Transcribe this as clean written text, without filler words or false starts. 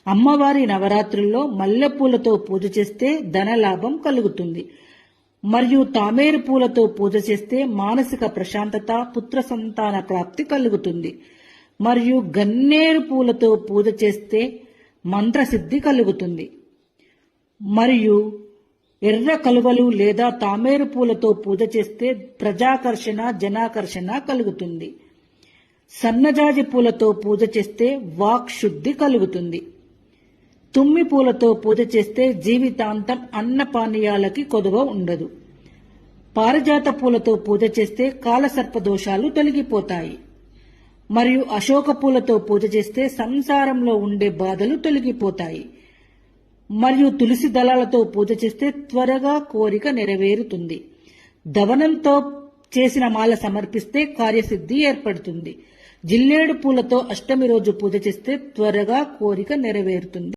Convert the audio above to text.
అమ్మవారి నవరాత్రుల్లో మల్లెపూలతో పూజ చేస్తే ధనలాభం కలుగుతుంది. మరియు తామేరు పూలతో పూజ చేస్తే మానసిక ప్రశాంతత, పుత్ర సంతాన ప్రాప్తి కలుగుతుంది. మరియు గన్నేరు పూలతో పూజ చేస్తే మంత్రసిద్ధి కలుగుతుంది. మరియు ఎర్ర కలువలు లేదా తామేరు పూలతో పూజ చేస్తే ప్రజాకర్షణ, జనాకర్షణ కలుగుతుంది. సన్నజాజి పూలతో పూజ చేస్తే వాక్ శుద్ధి కలుగుతుంది. తుమ్మి పూలతో పూజ చేస్తే జీవితాంతం అన్నపానీయాలకి కొదువ ఉండదు. పారిజాత పూలతో పూజ చేస్తే కాలసర్ప దోషాలు తొలగిపోతాయి. మరియు అశోక పూలతో పూజ చేస్తే సంసారంలో ఉండే బాధలు తొలగిపోతాయి. మరియు తులసి దళాలతో పూజ చేస్తే త్వరగా కోరిక నెరవేరుతుంది. దవనంతో చేసిన మాల సమర్పిస్తే కార్యసిద్ధి ఏర్పడుతుంది. జిల్లేడు పూలతో అష్టమి రోజు పూజ చేస్తే త్వరగా కోరిక నెరవేరుతుంది.